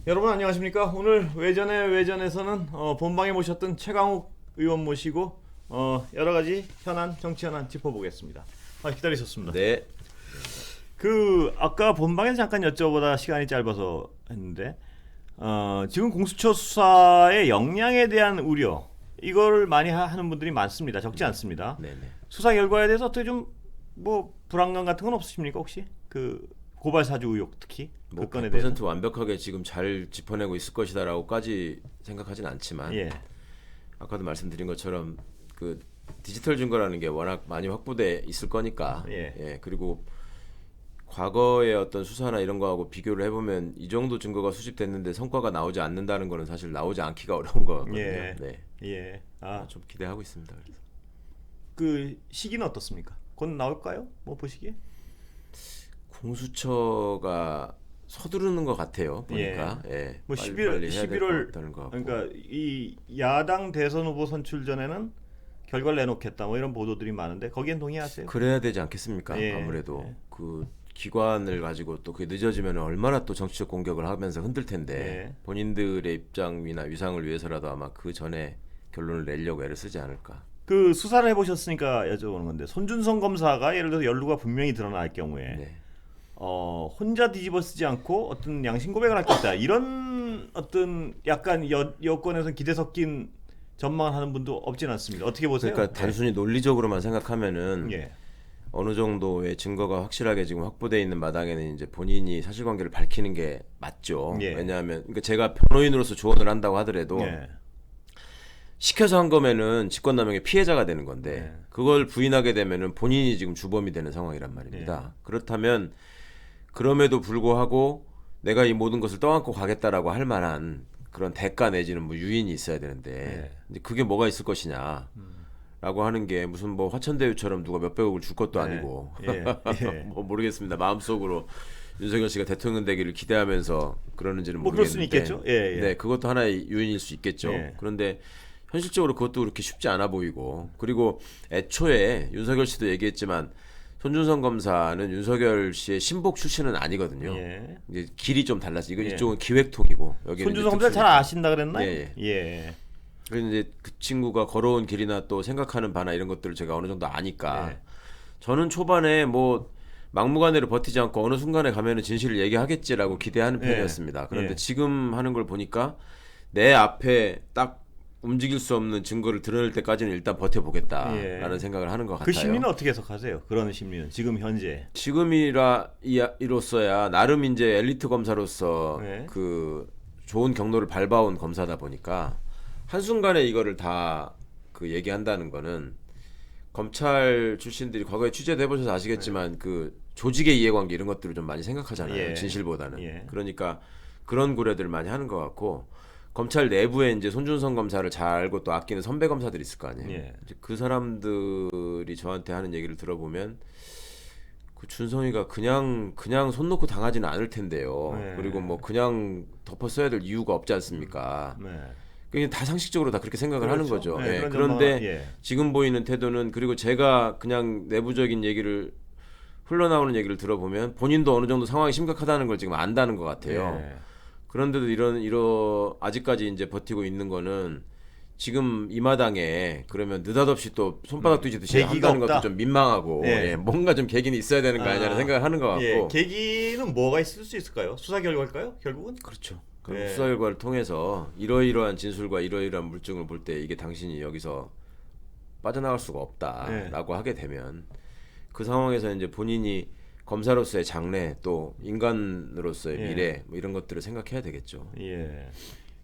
여러분 안녕하십니까? 오늘 외전에서는 본방에 모셨던 최강욱 의원 모시고 여러 가지 정치 현안 짚어보겠습니다. 기다리셨습니다. 네, 아까 본방에서 잠깐 여쭤보다 시간이 짧아서 했는데 지금 공수처 수사의 역량에 대한 우려 이걸 많이 하는 분들이 많습니다. 적지 않습니다. 네네. 수사 결과에 대해서 어떻게 좀 뭐 불안감 같은 건 없으십니까 혹시? 고발 사주 의혹 특히 뭐 그 건에 100% 대해서. 완벽하게 지금 잘 짚어내고 있을 것이다라고까지 생각하진 않지만 예. 아까도 말씀드린 것처럼 그 디지털 증거라는 게 워낙 많이 확보돼 있을 거니까 예. 그리고 과거의 어떤 수사나 이런 거하고 비교를 해보면 이 정도 증거가 수집됐는데 성과가 나오지 않는다는 거는 사실 나오지 않기가 어려운 거거든요. 예. 네. 예. 좀 기대하고 있습니다. 그래서. 시기는 어떻습니까? 곧 나올까요? 뭐 보시기에? 공수처가 서두르는 것 같아요. 보니까. 예. 뭐 빨리 해야 될 것 11월 같다는 것 같고. 그러니까 이 야당 대선 후보 선출 전에는 결과를 내놓겠다 뭐 이런 보도들이 많은데 거기엔 동의하세요? 그래야 되지 않겠습니까? 예. 아무래도 예. 그 기관을 가지고 또 그게 늦어지면 얼마나 또 정치적 공격을 하면서 흔들 텐데 예. 본인들의 입장이나 위상을 위해서라도 아마 그 전에 결론을 내려고 애를 쓰지 않을까. 수사를 해보셨으니까 여쭤보는 건데 손준성 검사가 예를 들어서 연루가 분명히 드러날 경우에 네. 혼자 뒤집어 쓰지 않고 어떤 양심 고백을 하겠다 이런 어떤 약간 여권에서 기대 섞인 전망을 하는 분도 없진 않습니다. 어떻게 보세요? 그러니까 단순히 논리적으로만 생각하면은 예. 어느 정도의 증거가 확실하게 지금 확보돼 있는 마당에는 이제 본인이 사실관계를 밝히는 게 맞죠. 예. 왜냐하면 그러니까 제가 변호인으로서 조언을 한다고 하더라도 예. 시켜서 한 거면은 직권남용의 피해자가 되는 건데 네. 그걸 부인하게 되면은 본인이 지금 주범이 되는 상황이란 말입니다. 그렇다면 그럼에도 불구하고 내가 이 모든 것을 떠안고 가겠다라고 할 만한 그런 대가 내지는 뭐 유인이 있어야 되는데 이제 그게 뭐가 있을 것이냐라고 하는 게 무슨 뭐 화천대유처럼 누가 몇백억을 줄 것도 아니고 예. 뭐 모르겠습니다. 마음속으로 윤석열 씨가 대통령 되기를 기대하면서 그러는지는 뭐 그럴 수는 모르겠는데 있겠죠. 예. 네, 그것도 하나의 요인일 수 있겠죠. 예. 그런데 현실적으로 그것도 그렇게 쉽지 않아 보이고 그리고 애초에 윤석열 씨도 얘기했지만 손준성 검사는 윤석열 씨의 신복 출신은 아니거든요. 예. 이제 길이 좀 달라서 예. 이쪽은 기획통이고 여기는 손준성 검사 이제 잘 특수니까. 아신다 그랬나요? 예. 예. 그래서 이제 그 친구가 걸어온 길이나 또 생각하는 바나 이런 것들을 제가 어느 정도 아니까 예. 저는 초반에 뭐 막무가내로 버티지 않고 어느 순간에 가면은 진실을 얘기하겠지라고 기대하는 예. 편이었습니다. 그런데 예. 지금 하는 걸 보니까 내 앞에 딱 움직일 수 없는 증거를 드러낼 때까지는 일단 버텨보겠다라는 예. 생각을 하는 것 같아요. 그 심리는 어떻게 해석하세요? 그런 심리는 지금 현재. 이로서야 나름 이제 엘리트 검사로서 네. 그 좋은 경로를 밟아온 검사다 보니까 한순간에 이거를 다 그 얘기한다는 거는 검찰 출신들이 과거에 취재도 해보셔서 아시겠지만 그 조직의 이해관계 이런 것들을 좀 많이 생각하잖아요. 예. 진실보다는. 예. 그러니까 그런 고려들을 많이 하는 것 같고 검찰 내부에 이제 손준성 검사를 잘 알고 또 아끼는 선배 검사들이 있을 거 아니에요. 예. 이제 그 사람들이 저한테 하는 얘기를 들어보면 그 준성이가 그냥 손 놓고 당하지는 않을 텐데요. 네. 그리고 뭐 그냥 덮어 써야 될 이유가 없지 않습니까? 네. 그냥 다 상식적으로 다 그렇게 생각을 그렇죠. 하는 거죠. 네, 예. 그런 그런데 전망은, 예. 지금 보이는 태도는 그리고 제가 그냥 내부적인 얘기를 흘러나오는 얘기를 들어보면 본인도 어느 정도 상황이 심각하다는 걸 지금 안다는 것 같아요. 예. 그런데도 이런 아직까지 이제 버티고 있는 거는 지금 이 마당에 그러면 느닷없이 또 손바닥 뒤지듯이 계기가 한다는 없다. 것도 좀 민망하고 예. 예, 뭔가 좀 계기는 있어야 되는 거 아니냐는 생각을 하는 것 같고 예. 계기는 뭐가 있을 수 있을까요? 수사 결과일까요? 결국은? 그렇죠. 그럼 예. 수사 결과를 통해서 이러이러한 진술과 이러이러한 물증을 볼 때 이게 당신이 여기서 빠져나갈 수가 없다라고 하게 되면 그 상황에서 이제 본인이 검사로서의 장래 또 인간으로서의 예. 미래 뭐 이런 것들을 생각해야 되겠죠. 예.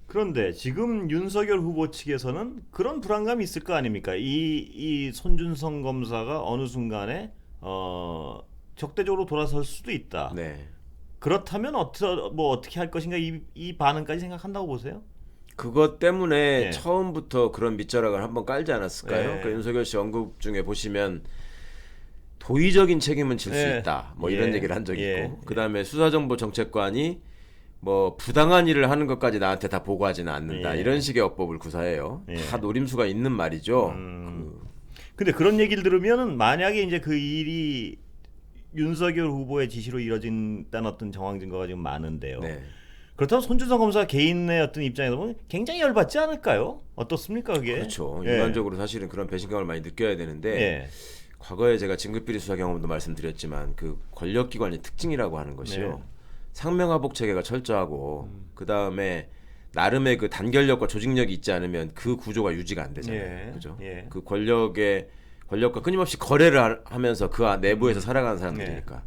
그런데 지금 윤석열 후보 측에서는 그런 불안감이 있을 거 아닙니까? 이 손준성 검사가 어느 순간에 적대적으로 돌아설 수도 있다. 네. 그렇다면 어떻게 할 것인가 이 반응까지 생각한다고 보세요? 그것 때문에 예. 처음부터 그런 밑자락을 한번 깔지 않았을까요? 예. 그러니까 윤석열 씨 언급 중에 보시면 도의적인 책임은 질 수 예. 있다. 뭐 이런 예. 얘기를 한 적이 예. 있고 그다음에 수사정보정책관이 뭐 부당한 일을 하는 것까지 나한테 다 보고하지는 않는다. 예. 이런 식의 어법을 구사해요. 예. 다 노림수가 있는 말이죠. 근데 그런 얘기를 들으면은 만약에 이제 그 일이 윤석열 후보의 지시로 이뤄진다는 어떤 정황 증거가 지금 많은데요. 네. 그렇다면 손준성 검사 개인의 어떤 입장에서 보면 굉장히 열받지 않을까요? 어떻습니까, 그게? 그렇죠. 예. 일반적으로 사실은 그런 배신감을 많이 느껴야 되는데 예. 과거에 제가 진급비리 수사 경험도 말씀드렸지만 그 권력기관의 특징이라고 하는 것이요. 네. 상명하복 체계가 철저하고 그 다음에 나름의 그 단결력과 조직력이 있지 않으면 그 구조가 유지가 안 되잖아요. 예. 그죠? 예. 그 권력과 끊임없이 거래를 하면서 그 내부에서 살아가는 사람들이니까.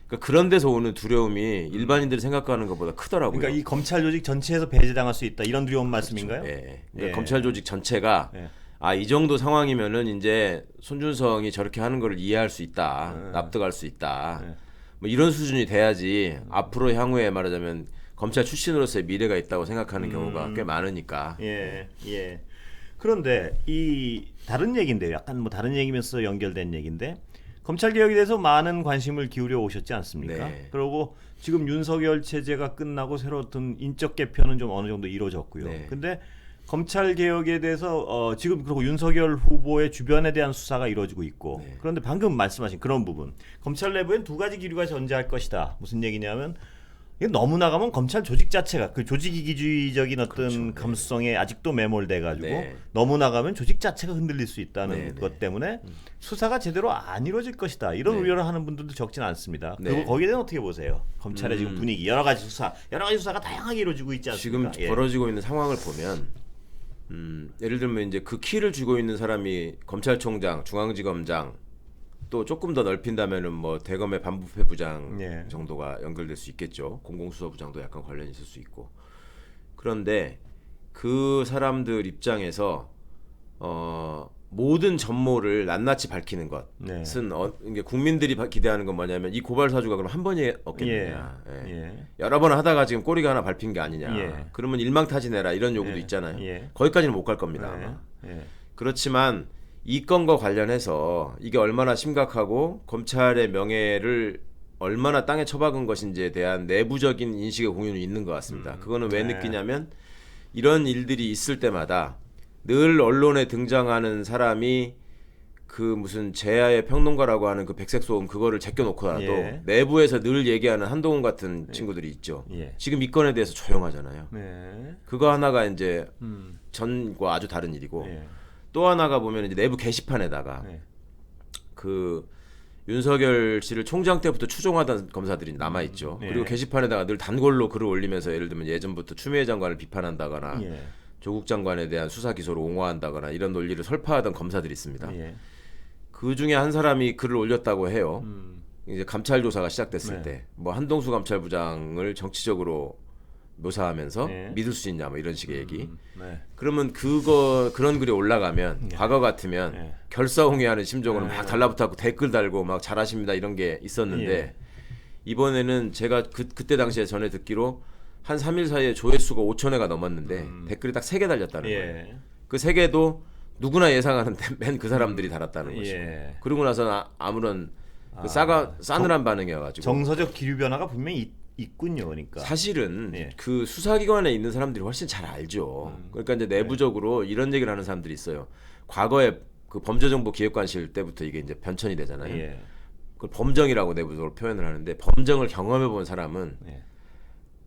그러니까 그런 데서 오는 두려움이 일반인들이 생각하는 것보다 크더라고요. 그러니까 이 검찰 조직 전체에서 배제당할 수 있다 이런 두려운 말씀인가요? 예. 그러니까 예. 검찰 조직 전체가 예. 이 정도 상황이면은 이제 손준성이 저렇게 하는 걸 이해할 수 있다, 납득할 수 있다. 뭐 이런 수준이 돼야지 앞으로 향후에 말하자면 검찰 출신으로서의 미래가 있다고 생각하는 경우가 꽤 많으니까. 예, 예. 그런데 이 다른 얘기인데요. 약간 뭐 다른 얘기면서 연결된 얘기인데 검찰 개혁에 대해서 많은 관심을 기울여 오셨지 않습니까? 네. 그리고 지금 윤석열 체제가 끝나고 새로 어떤 인적 개편은 좀 어느 정도 이루어졌고요. 네. 근데 검찰 개혁에 대해서 지금 그리고 윤석열 후보의 주변에 대한 수사가 이루어지고 있고 네. 그런데 방금 말씀하신 그런 부분 검찰 내부엔 두 가지 기류가 존재할 것이다. 무슨 얘기냐면 이게 너무 나가면 검찰 조직 자체가 그 조직 이기주의적인 어떤 그렇죠. 감수성에 아직도 매몰돼 가지고 네. 너무 나가면 조직 자체가 흔들릴 수 있다는 네, 것 때문에 수사가 제대로 안 이루어질 것이다. 이런 네. 우려를 하는 분들도 적진 않습니다. 네. 그리고 거기에 대해서 어떻게 보세요? 검찰의 지금 분위기 여러 가지 수사가 다양하게 이루어지고 있지 지금 않습니까? 예. 벌어지고 있는 상황을 보면 예를 들면 이제 그 키를 쥐고 있는 사람이 검찰총장, 중앙지검장 또 조금 더 넓힌다면은 뭐 대검의 반부패 부장 예. 정도가 연결될 수 있겠죠. 공공수사부장도 약간 관련이 있을 수 있고. 그런데 그 사람들 입장에서 모든 전모를 낱낱이 밝히는 네. 것은 이게 국민들이 기대하는 건 뭐냐면 이 고발 사주가 그럼 한 번에 없겠느냐. 예. 예. 예. 여러 번 하다가 지금 꼬리가 하나 밟힌 게 아니냐. 예. 그러면 일망타진해라 이런 요구도 예. 있잖아요. 예. 거기까지는 못 갈 겁니다. 아마. 예. 그렇지만 이 건과 관련해서 이게 얼마나 심각하고 검찰의 명예를 얼마나 땅에 처박은 것인지에 대한 내부적인 인식의 공유는 있는 것 같습니다. 그거는 왜 네. 느끼냐면 이런 일들이 있을 때마다 늘 언론에 등장하는 사람이 그 무슨 제야의 평론가라고 하는 그 백색 소음 그거를 제껴놓고라도 예. 내부에서 늘 얘기하는 한동훈 같은 친구들이 있죠. 예. 지금 이 건에 대해서 조용하잖아요. 네. 그거 하나가 이제 전과 아주 다른 일이고 예. 또 하나가 보면 이제 내부 게시판에다가 네. 그 윤석열 씨를 총장 때부터 추종하던 검사들이 남아 있죠. 네. 그리고 게시판에다가 늘 단골로 글을 올리면서 예를 들면 예전부터 추미애 장관을 비판한다거나 예. 조국 장관에 대한 수사 기소를 옹호한다거나 이런 논리를 설파하던 검사들이 있습니다. 예. 그 중에 한 사람이 글을 올렸다고 해요. 이제 감찰 조사가 시작됐을 네. 때 뭐 한동수 감찰부장을 정치적으로 묘사하면서 네. 믿을 수 있냐 뭐 이런 식의 얘기. 네. 그러면 그런 글이 올라가면 과거 같으면 네. 결사홍해하는 심정으로 네. 막 달라붙었고 댓글 달고 막 잘하십니다 이런 게 있었는데 예. 이번에는 제가 그때 당시에 전에 듣기로 한 3일 사이에 조회수가 5,000회가 넘었는데 댓글이 딱 3개 달렸다는 거예요. 예. 그 3개도 누구나 예상하는 맨 그 사람들이 달았다는 것이고 예. 그러고 나서는 아무런 그 싸늘한 반응이어가지고 정서적 기류 변화가 분명히 있군요. 그러니까. 사실은 예. 그 수사기관에 있는 사람들이 훨씬 잘 알죠. 그러니까 이제 내부적으로 이런 얘기를 하는 사람들이 있어요. 과거에 그 범죄정보기획관실 때부터 이게 이제 변천이 되잖아요. 예. 그걸 범정이라고 내부적으로 표현을 하는데 범정을 경험해본 사람은 예.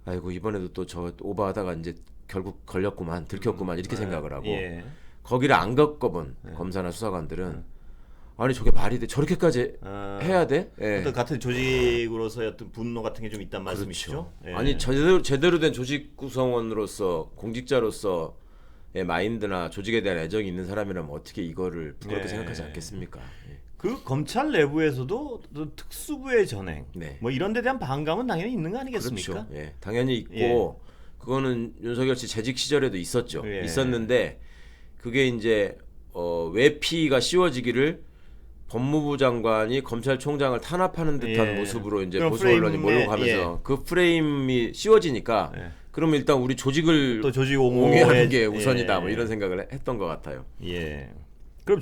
아이고 이번에도 또 저 오버하다가 이제 결국 걸렸구만 들켰구만 이렇게 생각을 하고 예. 거기를 안 겪어본 검사나 수사관들은 아니 저게 말이 돼 저렇게까지 해야 돼? 예. 어떤 같은 조직으로서의 어떤 분노 같은 게 좀 있단 말씀이시죠? 예. 아니 제대로 된 조직 구성원으로서 공직자로서의 마인드나 조직에 대한 애정이 있는 사람이라면 어떻게 이거를 부끄럽게 네. 생각하지 않겠습니까? 예. 그 검찰 내부에서도 또 특수부의 전행, 네. 뭐 이런 데 대한 반감은 당연히 있는 거 아니겠습니까? 그렇죠. 예. 당연히 있고 예. 그거는 윤석열 씨 재직 시절에도 있었죠. 예. 있었는데 그게 이제 외피가 씌워지기를 법무부 장관이 검찰총장을 탄압하는 듯한 예. 모습으로 이제 그런 보수 언론이 프레임에, 몰고 가면서 그 프레임이 씌워지니까 예. 그러면 일단 우리 조직을 또 조직 옹호하는 게 예. 우선이다 뭐 이런 생각을 했던 것 같아요. 예. 그럼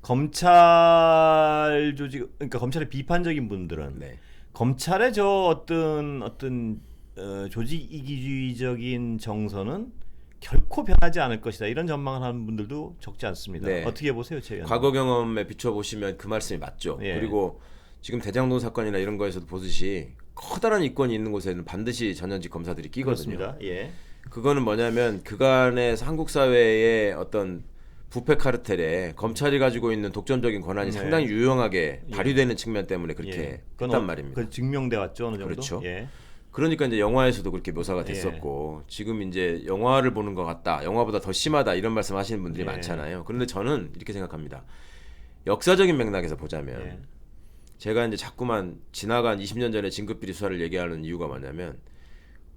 검찰 조직, 그러니까 검찰의 비판적인 분들은 네. 검찰의 저 어떤 조직 이기주의적인 정서는 결코 변하지 않을 것이다 이런 전망을 하는 분들도 적지 않습니다. 네. 어떻게 보세요, 최 의원? 과거 경험에 비춰 보시면 그 말씀이 맞죠. 예. 그리고 지금 대장동 사건이나 이런 거에서도 보듯이 커다란 이권이 있는 곳에는 반드시 전현직 검사들이 끼거든요. 그렇습니다. 예. 그거는 뭐냐면 그간의 한국 사회의 어떤 부패 카르텔에 검찰이 가지고 있는 독점적인 권한이 네. 상당히 유용하게 발휘되는 측면 때문에 그렇게 예. 그건 했단 말입니다. 그 증명돼 왔죠 어느 정도. 그렇죠. 예. 그러니까 이제 영화에서도 그렇게 묘사가 됐었고 지금 이제 영화를 보는 것 같다. 영화보다 더 심하다. 이런 말씀하시는 분들이 예. 많잖아요. 그런데 저는 이렇게 생각합니다. 역사적인 맥락에서 보자면 예. 제가 이제 자꾸만 지나간 20년 전의 진급비리 수사를 얘기하는 이유가 뭐냐면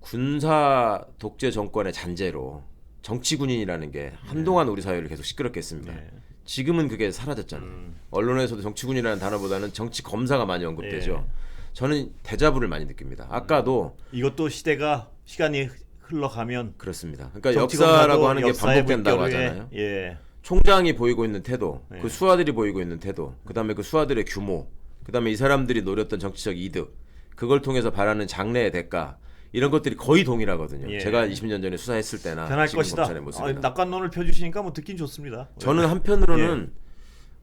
군사 독재 정권의 잔재로 정치 군인이라는 게 한동안 우리 사회를 계속 시끄럽게 했습니다. 네. 지금은 그게 사라졌잖아요. 언론에서도 정치 군인이라는 단어보다는 정치 검사가 많이 언급되죠. 저는 데자부를 많이 느낍니다. 아까도 이것도 시간이 흘러가면 그렇습니다. 그러니까 정치 역사라고 검사도 하는 게 역사의 반복된다고 물결에, 하잖아요. 예. 총장이 보이고 있는 태도, 네. 그 수하들이 보이고 있는 태도, 그다음에 그 수하들의 규모, 그다음에 이 사람들이 노렸던 정치적 이득, 그걸 통해서 바라는 장래의 대가 이런 것들이 거의 동일하게 예. 제가 20년 전에 수사했을 때나 변할 지금 것이다. 검찰의 모습이나 낙관론을 펴주시니까 뭐 듣긴 좋습니다. 저는 한편으로는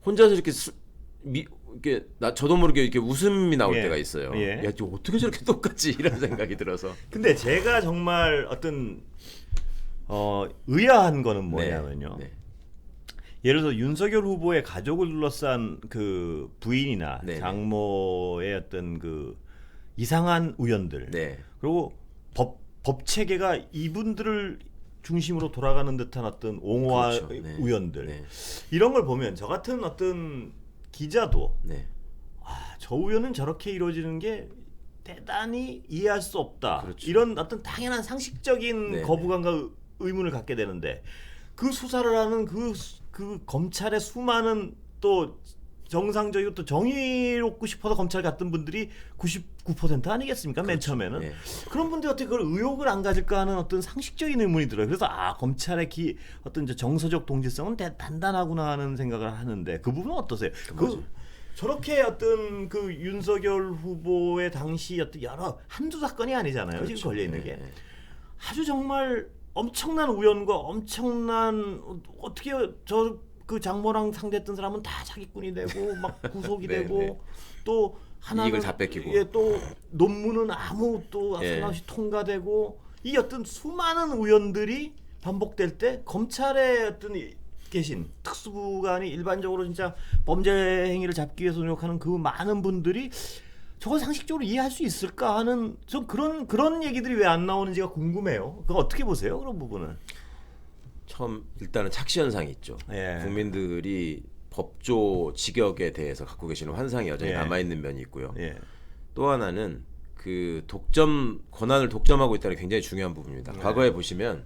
혼자서 이렇게 이렇게 저도 모르게 이렇게 웃음이 나올 예. 때가 있어요. 예. 야, 저 어떻게 저렇게 똑같지 이런 생각이 들어서. 근데 제가 정말 어떤 의아한 거는 뭐냐면요. 네. 예를 들어 윤석열 후보의 가족을 둘러싼 그 부인이나 네. 장모의 어떤 그 이상한 우연들 네. 그리고 법 체계가 이분들을 중심으로 돌아가는 듯한 어떤 옹호와 그렇죠. 네. 우연들 네. 이런 걸 보면 저 같은 어떤 기자도 네. 저 우연은 저렇게 이루어지는 게 대단히 이해할 수 없다. 그렇죠. 이런 어떤 당연한 상식적인 네네. 거부감과 의문을 갖게 되는데 그 수사를 하는 그 검찰의 수많은 또 정상적이고 또 정의롭고 싶어서 검찰 갔던 분들이 99% 아니겠습니까? 맨 처음에는 네. 그런 분들이 어떻게 그걸 의혹을 안 가질까 하는 어떤 상식적인 의문이 들어요. 그래서 검찰의 어떤 이제 정서적 동질성은 단단하구나 하는 생각을 하는데 그 부분은 어떠세요? 저렇게 어떤 그 윤석열 후보의 당시 어떤 한두 사건이 아니잖아요. 그렇죠. 지금 걸려 있는 네. 게 아주 정말 엄청난 우연과 엄청난 어떻게 그 장모랑 상대했던 사람은 다 사기꾼이 되고 막 구속이 네, 되고 네. 또 하나는 이익을 다 뺏기고. 예, 또 논문은 아무 또 예. 상관없이 통과되고 이 어떤 수많은 우연들이 반복될 때 검찰의 어떤 계신 특수부관이 일반적으로 진짜 범죄 행위를 잡기 위해서 노력하는 그 많은 분들이 저걸 상식적으로 이해할 수 있을까 하는 좀 그런 얘기들이 왜 안 나오는지가 궁금해요. 그거 어떻게 보세요? 그런 부분은. 처음 일단은 착시 현상이 있죠. 예. 국민들이 법조 직역에 대해서 갖고 계시는 환상이 여전히 예. 남아 있는 면이 있고요. 예. 또 하나는 그 권한을 독점하고 있다는 게 굉장히 중요한 부분입니다. 과거에 보시면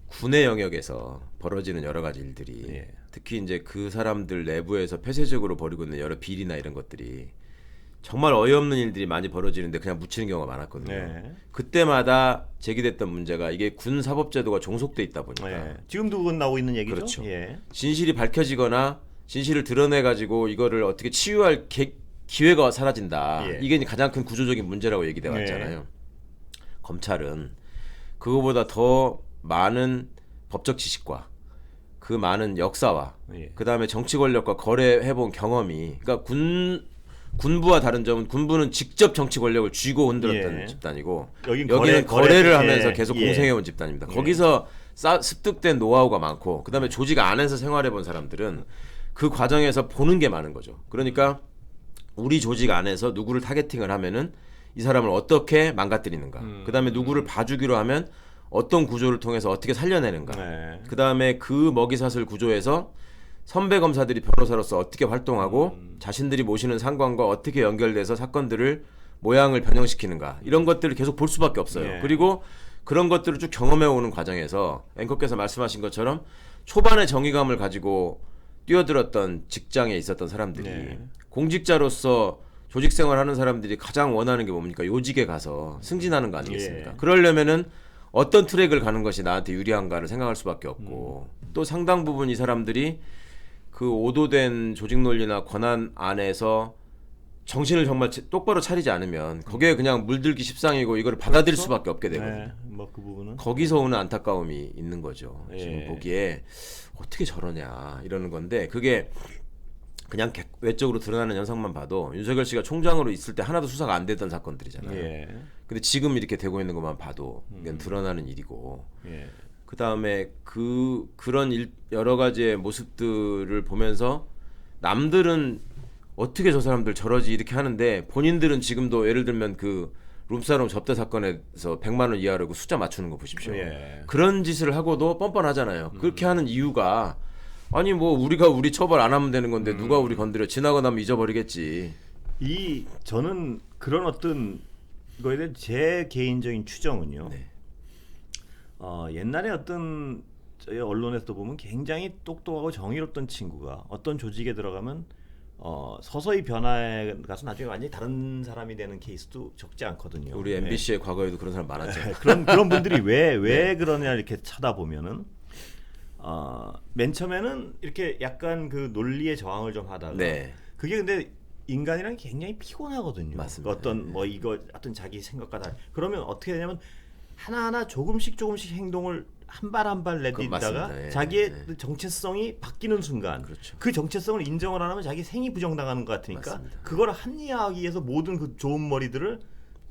군의 영역에서 벌어지는 여러 가지 일들이 예. 특히 이제 그 사람들 내부에서 폐쇄적으로 벌이고 있는 여러 비리나 이런 것들이 정말 어이없는 일들이 많이 벌어지는데 그냥 묻히는 경우가 많았거든요. 네. 그때마다 제기됐던 문제가 이게 군 사법제도가 종속돼 있다 보니까 예. 지금도 그건 나오고 있는 얘기죠. 그렇죠. 예. 진실이 밝혀지거나 진실을 드러내 가지고 이거를 어떻게 치유할 기회가 사라진다. 예. 이게 이제 가장 큰 구조적인 문제라고 얘기돼 왔잖아요. 검찰은 그거보다 더 많은 법적 지식과 그 많은 역사와 예. 그다음에 정치 권력과 거래해본 경험이 그러니까 군부와 다른 점은 군부는 직접 정치 권력을 쥐고 흔들었던 예. 집단이고 여긴 여기는 거래, 거래를 예. 하면서 계속 예. 공생해온 집단입니다. 거기서 습득된 노하우가 많고 그다음에 조직 안에서 생활해본 사람들은 그 과정에서 보는 게 많은 거죠. 그러니까 우리 조직 안에서 누구를 타겟팅을 하면은 이 사람을 어떻게 망가뜨리는가. 그다음에 누구를 봐주기로 하면 어떤 구조를 통해서 어떻게 살려내는가. 네. 그다음에 그 먹이사슬 구조에서 선배 검사들이 변호사로서 어떻게 활동하고 자신들이 모시는 상관과 어떻게 연결돼서 사건들을 모양을 변형시키는가 이런 것들을 계속 볼 수밖에 없어요. 예. 그리고 그런 것들을 쭉 경험해 오는 과정에서 앵커께서 말씀하신 것처럼 초반에 정의감을 가지고 뛰어들었던 직장에 있었던 사람들이 네. 공직자로서 조직 생활하는 사람들이 가장 원하는 게 뭡니까? 요직에 가서 승진하는 거 아니겠습니까? 예. 그러려면은 어떤 트랙을 가는 것이 나한테 유리한가를 생각할 수밖에 없고 또 상당 부분 이 사람들이 그 오도된 조직 논리나 권한 안에서 정신을 정말 똑바로 차리지 않으면 거기에 그냥 물들기 십상이고 이걸 받아들일 그렇죠? 수밖에 없게 되거든요. 네. 뭐 그 부분은 거기서 오는 안타까움이 있는 거죠. 예. 지금 보기에 어떻게 저러냐 이러는 건데 그게 그냥 외적으로 드러나는 현상만 봐도 윤석열 씨가 총장으로 있을 때 하나도 수사가 안 됐던 사건들이잖아요. 예. 근데 지금 이렇게 되고 있는 것만 봐도 이건 드러나는 일이고 예. 그 다음에 그런 여러 가지의 모습들을 보면서 남들은 어떻게 저 사람들 저러지 이렇게 하는데 본인들은 지금도 예를 들면 그 룸사롱 접대 사건에서 100만 원 이하라고 숫자 맞추는 거 보십시오. 예. 그런 짓을 하고도 뻔뻔하잖아요. 그렇게 하는 이유가 아니 뭐 우리가 우리 처벌 안 하면 되는 건데 누가 우리 건드려 지나고 나면 잊어버리겠지. 저는 그런 어떤 거에 대한 제 개인적인 추정은요. 네. 옛날에 어떤 저희 언론에서도 보면 굉장히 똑똑하고 정의롭던 친구가 어떤 조직에 들어가면 서서히 변화에 가서 나중에 완전히 다른 사람이 되는 케이스도 적지 않거든요. 우리 MBC의 과거에도 그런 사람 많았죠. 그런 분들이 왜 그러냐 이렇게 쳐다보면은 맨 처음에는 이렇게 약간 그 논리에 저항을 좀 하다가 네. 그게 근데 인간이란 굉장히 피곤하거든요. 맞습니다. 어떤 뭐 이거 어떤 자기 생각과 다르. 그러면 어떻게 되냐면 하나하나 조금씩 행동을 한 발 한 발 내딛다가 맞습니다. 예. 자기의 정체성이 바뀌는 순간 그렇죠. 그 정체성을 인정을 안 하면 자기 생이 부정당하는 것 같으니까 맞습니다. 그걸 합리화하기 위해서 모든 그 좋은 머리들을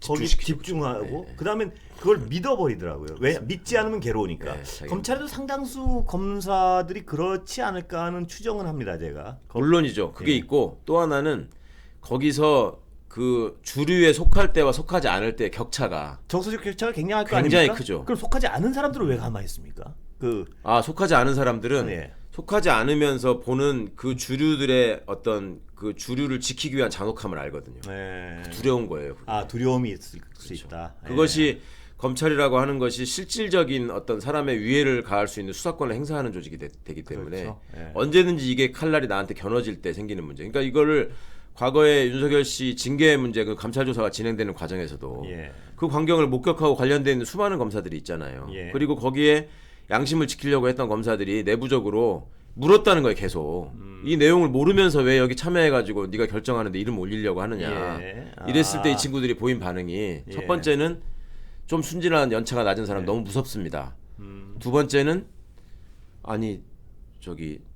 거기 집중시키죠. 집중하고 네. 그다음에 그걸 믿어버리더라고요. 왜 믿지 않으면 괴로우니까. 네, 검찰에도 상당수 검사들이 그렇지 않을까 하는 추정은 합니다. 제가. 물론이죠. 그게 예. 있고 또 하나는 거기서 그 주류에 속할 때와 속하지 않을 때 격차가 정서적 격차가 굉장할 거 굉장히 아닙니까? 크죠. 그럼 속하지 않은 사람들은 왜 가만히 있습니까? 속하지 않은 사람들은 네. 속하지 않으면서 보는 그 주류들의 어떤 그 주류를 지키기 위한 잔혹함을 알거든요. 네. 두려운 거예요. 그게. 두려움이 있을 수 있다. 그것이 검찰이라고 하는 것이 실질적인 어떤 사람의 위해를 가할 수 있는 수사권을 행사하는 조직이 되기 때문에 그렇죠. 예. 언제든지 이게 칼날이 나한테 겨눠질 때 생기는 문제. 그러니까 이거를 과거에 윤석열 씨 징계 문제 그 감찰 조사가 진행되는 과정에서도 예. 그 광경을 목격하고 관련돼 있는 수많은 검사들이 있잖아요. 예. 그리고 거기에 양심을 지키려고 했던 검사들이 내부적으로 물었다는 거예요, 계속. 이 내용을 모르면서 왜 여기 참여해가지고 네가 결정하는데 이름 올리려고 하느냐. 예. 이랬을 때 이 친구들이 보인 반응이 첫 번째는 좀 순진한 연차가 낮은 사람 너무 무섭습니다. 두 번째는 아니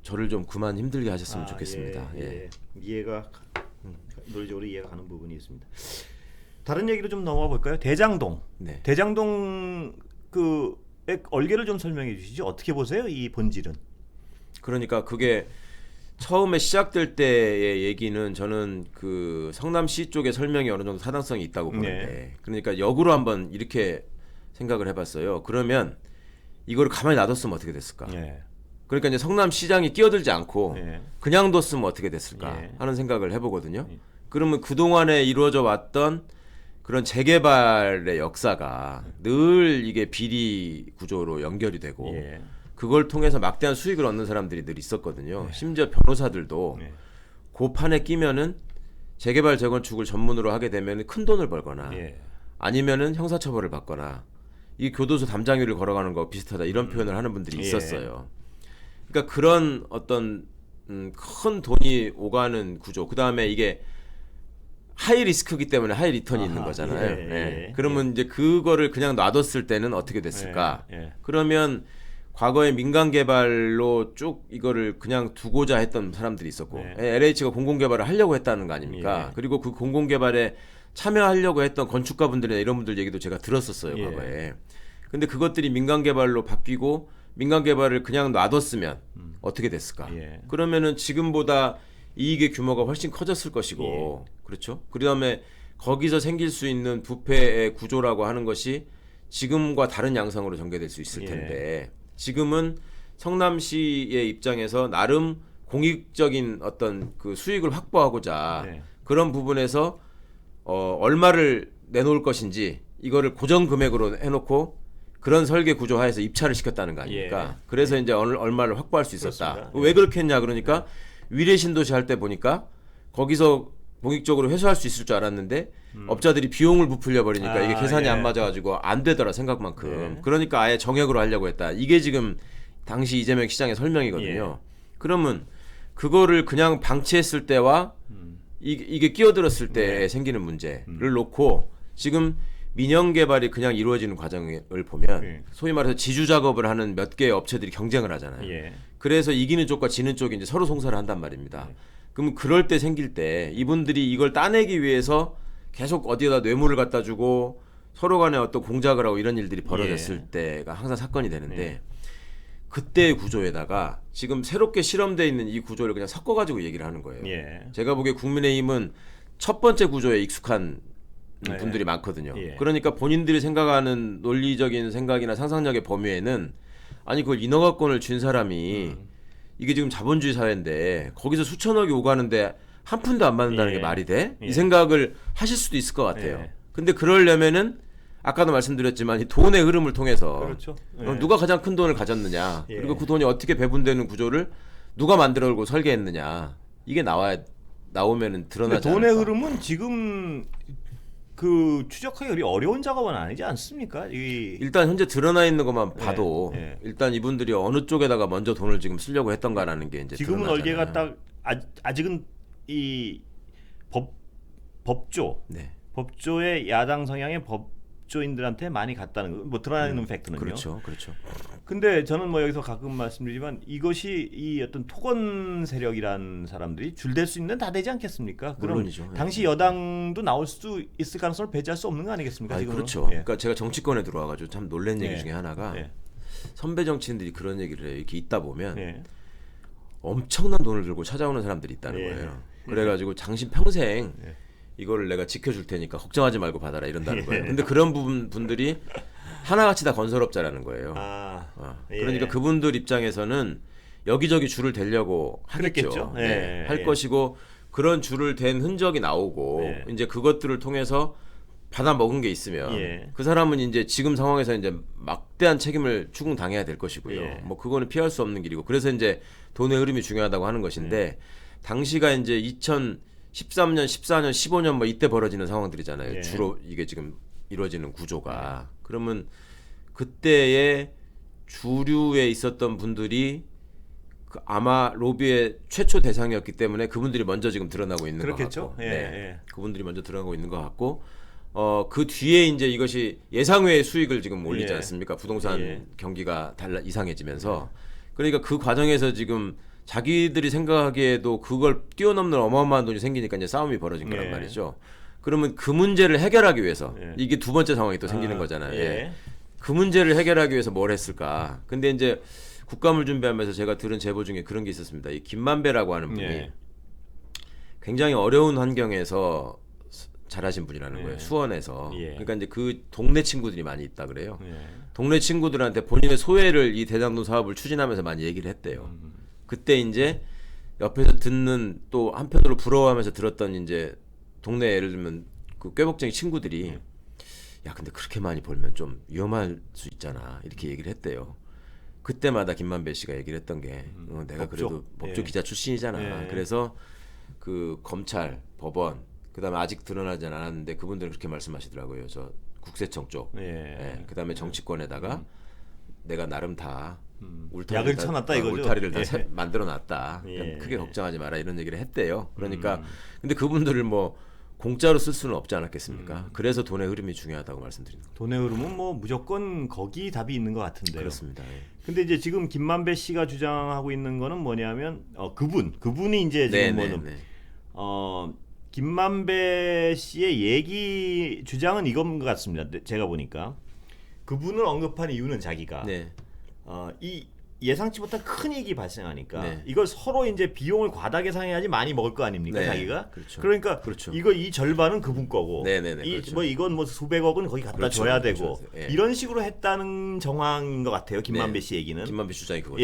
저를 좀 그만 힘들게 하셨으면 좋겠습니다. 예. 이해가 논리적으로 이해가 가는 부분이 있습니다. 다른 얘기로 좀 넘어가 볼까요? 대장동. 네. 대장동 그의 얼개를 좀 설명해 주시죠. 어떻게 보세요? 이 본질은? 그러니까 그게 처음에 시작될 때의 얘기는 저는 그 성남시 쪽의 설명이 어느 정도 타당성이 있다고 보는데 그러니까 역으로 한번 이렇게 생각을 해봤어요. 그러면 이거를 가만히 놔뒀으면 어떻게 됐을까? 예. 그러니까 이제 성남시장이 끼어들지 않고 예. 그냥 뒀으면 어떻게 됐을까 예. 하는 생각을 해보거든요. 그러면 그동안에 이루어져 왔던 그런 재개발의 역사가 늘 이게 비리 구조로 연결이 되고 예. 그걸 통해서 막대한 수익을 얻는 사람들이 늘 있었거든요. 심지어 변호사들도 예. 그 판에 끼면은 재개발 재건축을 전문으로 하게 되면 큰 돈을 벌거나 예. 아니면은 형사처벌을 받거나 이 교도소 담장 위를 걸어가는 거 비슷하다 이런 표현을 하는 분들이 예. 있었어요. 그러니까 그런 어떤 큰 돈이 오가는 구조. 그 다음에 이게 하이 리스크이기 때문에 하이 리턴이 있는 거잖아요. 예, 예, 그러면 이제 그거를 그냥 놔뒀을 때는 어떻게 됐을까? 예. 그러면 과거에 민간 개발로 쭉 이거를 그냥 두고자 했던 사람들이 있었고 LH가 공공 개발을 하려고 했다는 거 아닙니까? 예. 그리고 그 공공 개발에 참여하려고 했던 건축가분들이나 이런 분들 얘기도 제가 들었었어요, 예. 과거에. 근데 그것들이 민간 개발로 바뀌고 민간 개발을 그냥 놔뒀으면 어떻게 됐을까? 예. 그러면은 지금보다 이익의 규모가 훨씬 커졌을 것이고, 그렇죠? 그다음에 거기서 생길 수 있는 부패의 구조라고 하는 것이 지금과 다른 양상으로 전개될 수 있을 텐데 지금은 성남시의 입장에서 나름 공익적인 어떤 그 수익을 확보하고자 그런 부분에서 얼마를 내놓을 것인지 이거를 고정 금액으로 해놓고 그런 설계 구조 하에서 입찰을 시켰다는 거 아닙니까? 그래서 이제 얼마를 확보할 수 있었다. 그렇습니다. 왜 그렇게 했냐 그러니까 위례 신도시 할 때 보니까 거기서 공익적으로 회수할 수 있을 줄 알았는데 업자들이 비용을 부풀려 버리니까 이게 계산이 안 맞아가지고 안 되더라 생각만큼. 그러니까 아예 정액으로 하려고 했다. 이게 지금 당시 이재명 시장의 설명이거든요. 그러면 그거를 그냥 방치했을 때와 이게 끼어들었을 때 생기는 문제를 놓고 지금 민영 개발이 그냥 이루어지는 과정을 보면 소위 말해서 지주 작업을 하는 몇 개의 업체들이 경쟁을 하잖아요. 그래서 이기는 쪽과 지는 쪽이 이제 서로 송사를 한단 말입니다. 그럼 그럴 때 생길 때 이분들이 이걸 따내기 위해서 계속 어디에다 뇌물을 갖다 주고 서로 간에 어떤 공작을 하고 이런 일들이 벌어졌을 때가 항상 사건이 되는데 그때의 구조에다가 지금 새롭게 실험되어 있는 이 구조를 그냥 섞어가지고 얘기를 하는 거예요. 제가 보기에 국민의힘은 첫 번째 구조에 익숙한 분들이 많거든요. 그러니까 본인들이 생각하는 논리적인 생각이나 상상력의 범위에는 아니 그걸 인허가권을 준 사람이 이게 지금 자본주의 사회인데 거기서 수천억이 오가는데 한 푼도 안 받는다는 게 말이 돼? 이 생각을 하실 수도 있을 것 같아요. 근데 그러려면은 아까도 말씀드렸지만 이 돈의 흐름을 통해서 그렇죠. 그럼 누가 가장 큰 돈을 가졌느냐 그리고 그 돈이 어떻게 배분되는 구조를 누가 만들어고 설계했느냐 이게 나오면은 드러나지 않을까. 돈의 흐름은 지금 그 추적하기 어려운 작업은 아니지 않습니까? 일단 현재 드러나 있는 것만 봐도 일단 이분들이 어느 쪽에다가 먼저 돈을 지금 쓰려고 했던가라는 게 이제 지금은 드러나잖아요. 얼개가 딱 아직은 이 법조의 야당 성향의 법조인들한테 많이 갔다는 거, 뭐 드러나 있는 팩트는요. 그렇죠. 근데 저는 뭐 여기서 가끔 말씀드리지만 이것이 이 어떤 토건 세력이란 사람들이 줄댈 수 있는 다 되지 않겠습니까? 그럼 물론이죠. 당시 여당도 나올 수 있을 가능성을 배제할 수 없는 거 아니겠습니까? 지금은? 그렇죠. 그러니까 제가 정치권에 들어와가지고 참 놀란 얘기 중에 하나가 선배 정치인들이 그런 얘기를 해요. 이렇게 있다 보면 엄청난 돈을 들고 찾아오는 사람들이 있다는 거예요. 그래가지고 당신 평생 이거를 내가 지켜줄 테니까 걱정하지 말고 받아라 이런다는 거예요. 근데 그런 분들이 하나같이 다 건설업자라는 거예요. 그러니까 그분들 입장에서는 여기저기 줄을 대려고 하겠죠. 할 것이고 그런 줄을 댄 흔적이 나오고 이제 그것들을 통해서 받아 먹은 게 있으면 그 사람은 이제 지금 상황에서 이제 막대한 책임을 추궁당해야 될 것이고요. 뭐 그거는 피할 수 없는 길이고 그래서 이제 돈의 흐름이 중요하다고 하는 것인데 당시가 이제 2013년, 14년, 15년 뭐 이때 벌어지는 상황들이잖아요. 주로 이게 지금 이루어지는 구조가. 그러면 그때의 주류에 있었던 분들이 아마 로비의 최초 대상이었기 때문에 그분들이 먼저 지금 드러나고 있는 것 같고, 그분들이 먼저 드러나고 있는 것 같고, 그 뒤에 이제 이것이 예상외의 수익을 지금 올리지 않습니까? 부동산 경기가 이상해지면서, 그러니까 그 과정에서 지금 자기들이 생각하기에도 그걸 뛰어넘는 어마어마한 돈이 생기니까 이제 싸움이 벌어진 거란 말이죠. 그러면 그 문제를 해결하기 위해서 이게 두 번째 상황이 또 생기는 거잖아요. 그 문제를 해결하기 위해서 뭘 했을까? 근데 이제 국감을 준비하면서 제가 들은 제보 중에 그런 게 있었습니다. 이 김만배라고 하는 분이 굉장히 어려운 환경에서 자라신 분이라는 거예요. 수원에서. 그러니까 이제 그 동네 친구들이 많이 있다 그래요. 동네 친구들한테 본인의 소외를 이 대장동 사업을 추진하면서 많이 얘기를 했대요. 그때 이제 옆에서 듣는 또 한편으로 부러워하면서 들었던 이제 동네 예를 들면 그 꾀복쟁이 친구들이 야 근데 그렇게 많이 벌면 좀 위험할 수 있잖아 이렇게 얘기를 했대요. 그때마다 김만배 씨가 얘기를 했던 게 내가 그래도 법조 기자 출신이잖아. 그래서 그 검찰, 법원 그다음에 아직 드러나지 않았는데 그분들은 그렇게 말씀하시더라고요. 저 국세청 쪽, 그다음에 정치권에다가 내가 나름 다 약을 쳐놨다 이거죠. 울타리를 다 만들어놨다. 크게 걱정하지 마라 이런 얘기를 했대요. 그러니까 근데 그분들을 뭐 공짜로 쓸 수는 없지 않았겠습니까? 그래서 돈의 흐름이 중요하다고 말씀드리는 겁니다. 돈의 흐름은 뭐 무조건 거기 답이 있는 것 같은데요. 그렇습니다. 근데 이제 지금 김만배 씨가 주장하고 있는 거는 뭐냐면 그분이 이제 지금 김만배 씨의 얘기 주장은 이건 것 같습니다. 제가 보니까 그분을 언급한 이유는 자기가 이 예상치 못한 큰 이익이 발생하니까 이걸 서로 이제 비용을 과다 계산해야지 많이 먹을 거 아닙니까 자기가? 그러니까 이거 이 절반은 그분 거고 뭐 이건 뭐 수백억은 거기 갖다 줘야 되고 이런 식으로 했다는 정황인 것 같아요. 김만배 씨 얘기는. 김만배 주장이 그거죠.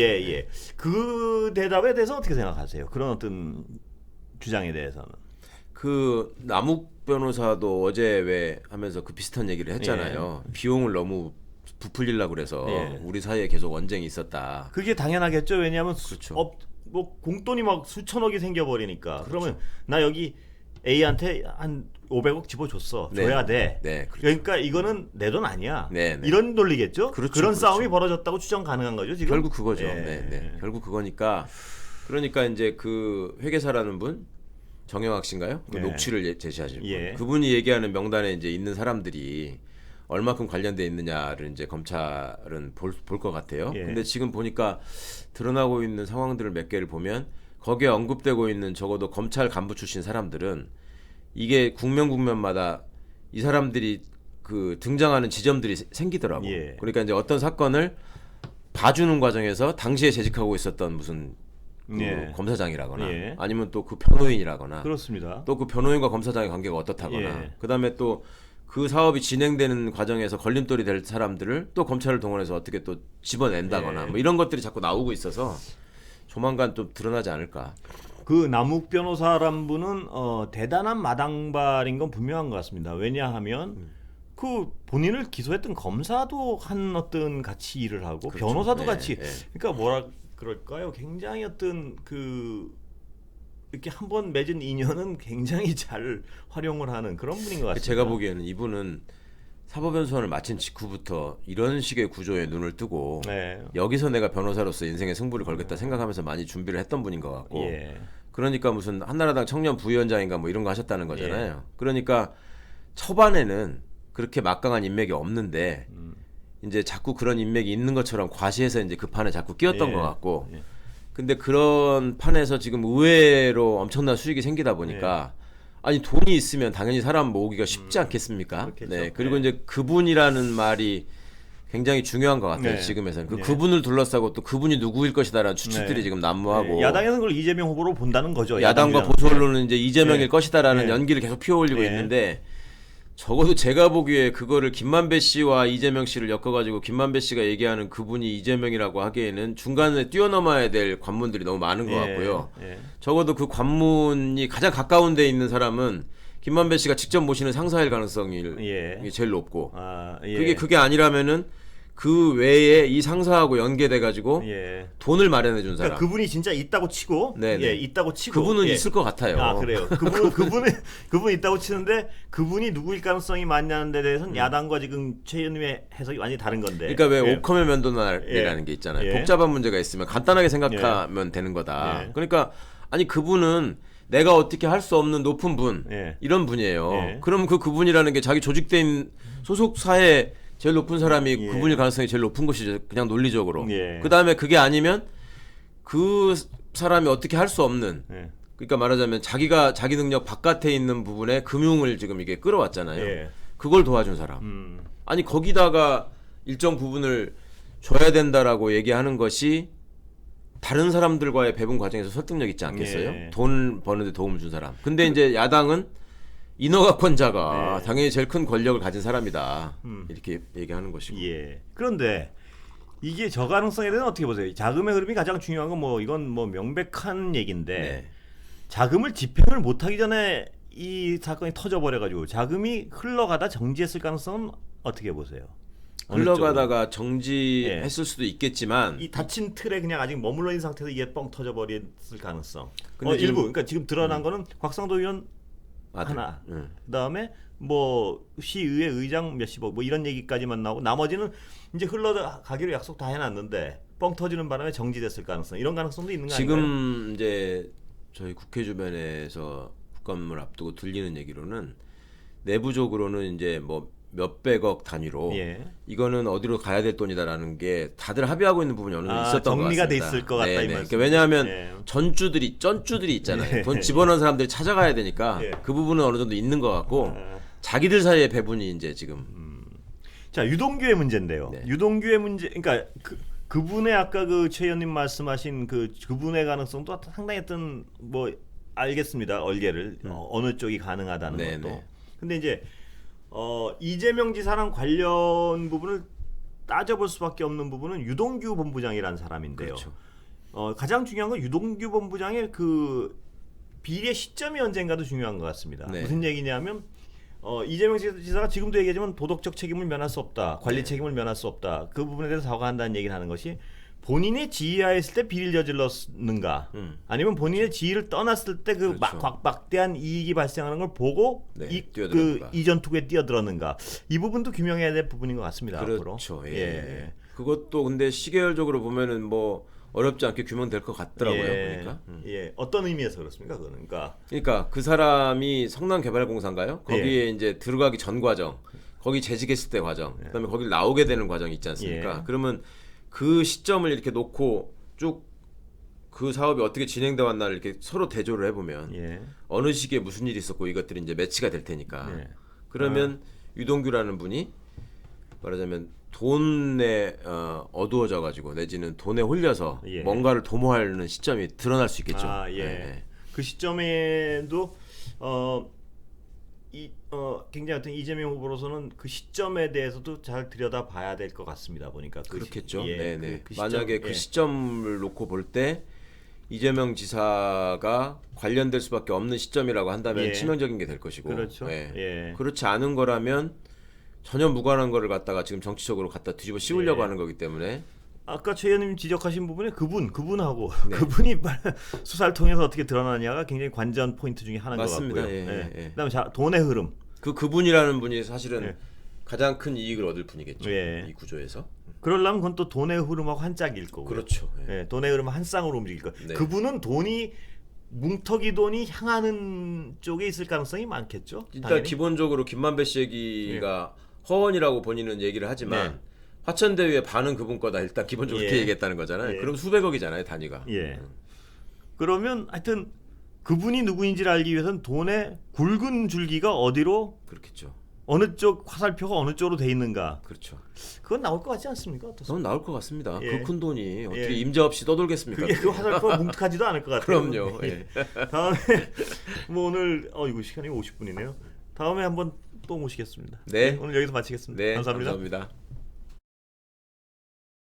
그 대답에 대해서 어떻게 생각하세요? 그런 어떤 주장에 대해서는. 그 남욱 변호사도 어제 왜 하면서 그 비슷한 얘기를 했잖아요. 비용을 너무 부풀리려고 그래서 우리 사이에 계속 언쟁이 있었다. 그게 당연하겠죠. 왜냐하면 뭐 공돈이 막 수천억이 생겨버리니까. 그러면 나 여기 A한테 한 500억 집어줬어. 줘야 돼. 그러니까 이거는 내 돈 아니야. 이런 논리겠죠. 그런 싸움이 벌어졌다고 추정 가능한 거죠. 지금 결국 그거죠. 결국 그거니까. 그러니까 이제 그 회계사라는 분 정영학 씨인가요? 그 녹취를 제시하신 분. 그분이 얘기하는 명단에 이제 있는 사람들이 얼마큼 관련돼 있느냐를 이제 검찰은 볼 것 같아요. 근데 지금 보니까 드러나고 있는 상황들을 몇 개를 보면 거기에 언급되고 있는 적어도 검찰 간부 출신 사람들은 이게 국면마다 이 사람들이 그 등장하는 지점들이 생기더라고. 예. 그러니까 이제 어떤 사건을 봐주는 과정에서 당시에 재직하고 있었던 무슨 그 예. 검사장이라거나 예. 아니면 또 그 변호인이라거나 그렇습니다. 또 그 변호인과 검사장의 관계가 어떻다거나 예. 그다음에 또 그 사업이 진행되는 과정에서 걸림돌이 될 사람들을 또 검찰을 동원해서 어떻게 또 집어낸다거나 예. 뭐 이런 것들이 자꾸 나오고 있어서 조만간 좀 드러나지 않을까. 그 남욱 변호사란 분은 대단한 마당발인 건 분명한 것 같습니다. 왜냐하면 그 본인을 기소했던 검사도 한 어떤 같이 일을 하고 그렇죠. 변호사도 예, 같이 예. 그러니까 뭐라 그럴까요? 굉장히 어떤 그 이렇게 한번 맺은 인연은 굉장히 잘 활용을 하는 그런 분인 것 같습니다. 제가 보기에는 이분은 사법연수원을 마친 직후부터 이런 식의 구조에 눈을 뜨고 네. 여기서 내가 변호사로서 인생의 승부를 걸겠다 생각하면서 많이 준비를 했던 분인 것 같고 예. 그러니까 무슨 한나라당 청년 부위원장인가 뭐 이런 거 하셨다는 거잖아요. 예. 그러니까 초반에는 그렇게 막강한 인맥이 없는데 이제 자꾸 그런 인맥이 있는 것처럼 과시해서 이제 그 판에 자꾸 끼었던 예. 것 같고 예. 근데 그런 판에서 지금 의외로 엄청난 수익이 생기다 보니까 아니 돈이 있으면 당연히 사람 모으기가 쉽지 않겠습니까? 그렇겠죠. 네. 그리고 네. 이제 그분이라는 말이 굉장히 중요한 것 같아요. 네. 지금에서는 네. 그분을 둘러싸고 또 그분이 누구일 것이다라는 추측들이 네. 지금 난무하고 네. 야당에서는 그걸 이재명 후보로 본다는 거죠. 야당과 야당 보수 언론은 이제 이재명일 네. 것이다라는 네. 연기를 계속 피워올리고 네. 있는데 적어도 제가 보기에 그거를 김만배 씨와 이재명 씨를 엮어가지고 김만배 씨가 얘기하는 그분이 이재명이라고 하기에는 중간에 뛰어넘어야 될 관문들이 너무 많은 것 같고요. 예. 적어도 그 관문이 가장 가까운 데 있는 사람은 김만배 씨가 직접 모시는 상사일 가능성이 예. 제일 높고 아, 예. 그게 아니라면은 그 외에 이 상사하고 연계돼 가지고 예. 돈을 마련해 준 사람. 그러니까 그분이 진짜 있다고 치고, 네네. 예, 있다고 치고, 그분은 예. 있을 것 같아요. 아 그래요. 그분 있다고 치는데 그분이 누구일 가능성이 많냐는 데 대해서는 야당과 지금 최 의원님의 해석이 완전히 다른 건데. 그러니까 왜 예. 오커메 면도날이라는 예. 게 있잖아요. 예. 복잡한 문제가 있으면 간단하게 생각하면 되는 거다. 예. 그러니까 아니 그분은 내가 어떻게 할 수 없는 높은 분 예. 이런 분이에요. 예. 그럼 그분이라는 게 자기 조직된 소속사에 제일 높은 사람이 예. 그분일 가능성이 제일 높은 것이죠. 그냥 논리적으로. 예. 그 다음에 그게 아니면 그 사람이 어떻게 할 수 없는. 예. 그러니까 말하자면 자기가 자기 능력 바깥에 있는 부분에 금융을 지금 이게 끌어왔잖아요. 예. 그걸 도와준 사람. 아니 거기다가 일정 부분을 줘야 된다라고 얘기하는 것이 다른 사람들과의 배분 과정에서 설득력 있지 않겠어요? 예. 돈 버는데 도움을 준 사람. 근데 이제 야당은 인허가권자가 예. 당연히 제일 큰 권력을 가진 사람이다. 이렇게 얘기하는 것이고. 예. 그런데 이게 저 가능성에 대해서는 어떻게 보세요? 자금의 흐름이 가장 중요한 건 뭐 이건 뭐 명백한 얘기인데 네. 자금을 집행을 못하기 전에 이 사건이 터져버려가지고 자금이 흘러가다 정지했을 가능성은 어떻게 보세요? 어느 흘러가다가 정지했을 예. 수도 있겠지만 이 닫힌 틀에 그냥 아직 머물러 있는 상태에서 이게 뻥 터져버렸을 가능성. 근데 지금- 일부. 그러니까 지금 드러난 거는 곽상도 의원 아들. 하나. 응. 그다음에 뭐 시의회 의장 몇십억 뭐 이런 얘기까지만 나오고 나머지는 이제 흘러가기로 약속 다 해놨는데 뻥 터지는 바람에 정지됐을 가능성. 이런 가능성도 있는 거 아닌가요? 지금 이제 저희 국회 주변에서 국감을 앞두고 들리는 얘기로는 내부적으로는 이제 뭐 몇백억 단위로 예. 이거는 어디로 가야 될 돈이다라는 게 다들 합의하고 있는 부분이 어느 정도 있었던 것 정리가 같습니다. 돼 있을 것 같다 이 네네. 말씀. 그러니까 왜냐하면 예. 쩐주들이 있잖아요. 예. 돈 집어넣은 사람들이 찾아가야 되니까 예. 그 부분은 어느 정도 있는 것 같고 자기들 사이의 배분이 이제 지금 자 유동규의 문제인데요. 네. 유동규의 문제, 그러니까 그분의 아까 그 최 의원님 말씀하신 그분의 가능성도 상당히 어떤 뭐 알겠습니다. 얼개를 어느 쪽이 가능하다는 네, 것도. 네. 근데 이제 이재명 지사랑 관련 부분을 따져볼 수밖에 없는 부분은 유동규 본부장이라는 사람인데요. 그렇죠. 가장 중요한 건 유동규 본부장의 그 비리의 시점이 언젠가도 중요한 것 같습니다. 네. 무슨 얘기냐면 이재명 지사가 지금도 얘기하지만 도덕적 책임을 면할 수 없다, 관리 네. 책임을 면할 수 없다. 그 부분에 대해서 사과한다는 얘기를 하는 것이 본인의 지휘하였을 때 비리를 저질렀는가, 아니면 본인의 지위를 떠났을 때 그 그렇죠. 막대한 이익이 발생하는 걸 보고 네, 그 뛰어들었는가. 이전 투구에 뛰어들었는가, 이 부분도 규명해야 될 부분인 것 같습니다. 그렇죠. 앞으로. 예. 그것도 근데 시계열적으로 보면은 뭐 어렵지 않게 규명될 것 같더라고요. 보니까. 예. 어떤 의미에서 그렇습니까? 그거는 그러니까 그 사람이 성남개발공사인가요? 거기에 이제 들어가기 전 과정, 거기 재직했을 때 과정, 그다음에 거기 나오게 되는 과정이 있지 않습니까? 예. 그러면 그 시점을 이렇게 놓고 쭉 그 사업이 어떻게 진행돼 왔나를 이렇게 서로 대조를 해보면 예. 어느 시기에 무슨 일이 있었고 이것들이 이제 매치가 될 테니까. 예. 그러면 유동규라는 분이 말하자면 돈에 어두워져 가지고 내지는 돈에 홀려서 예. 뭔가를 도모하는 시점이 드러날 수 있겠죠. 아, 예. 예. 그 시점에도 굉장히 어떤 이재명 후보로서는 그 시점에 대해서도 잘 들여다봐야 될 것 같습니다. 보니까 그렇겠죠. 예, 네네. 그 시점, 만약에 예. 그 시점을 놓고 볼 때 이재명 지사가 관련될 수밖에 없는 시점이라고 한다면 예. 치명적인 게 될 것이고, 그렇죠. 예. 예. 그렇지 않은 거라면 전혀 무관한 거를 갖다가 지금 정치적으로 갖다 뒤집어 씌우려고 예. 하는 거기 때문에 아까 최 의원님 지적하신 부분에 그분하고 네. 그분이 수사를 통해서 어떻게 드러나냐가 굉장히 관전 포인트 중에 하나인 맞습니다. 것 같고요. 예, 예. 그다음에 돈의 흐름. 그분이라는 분이 사실은 예. 가장 큰 이익을 얻을 분이겠죠. 예. 이 구조에서. 그러려면 그건 또 돈의 흐름하고 한 짝일 거고요. 그렇죠. 예. 예, 돈의 흐름은 한 쌍으로 움직일 거. 네. 그분은 돈이 뭉터기 돈이 향하는 쪽에 있을 가능성이 많겠죠. 일단 당연히. 기본적으로 김만배 씨 얘기가 허언이라고 본인은 얘기를 하지만 네. 화천대유의 반은 그분 거다 일단 기본적으로 예. 그렇게 얘기했다는 거잖아요. 예. 그럼 수백억이잖아요 단위가. 예. 그러면 하여튼 그분이 누구인지를 알기 위해서는 돈의 굵은 줄기가 어디로 그렇겠죠. 어느 쪽 화살표가 어느 쪽으로 돼 있는가. 그렇죠. 그건 나올 것 같지 않습니까? 어떻습니까? 저는 나올 것 같습니다. 예. 그 큰 돈이 어떻게 예. 임자 없이 떠돌겠습니까? 그게 그 화살표가 뭉툭하지도 않을 것 같아요. 그럼요. 예. 다음에 뭐 오늘 이거 시간이 50분이네요. 다음에 한번 또 모시겠습니다. 네. 오늘 여기서 마치겠습니다. 네, 감사합니다. 감사합니다.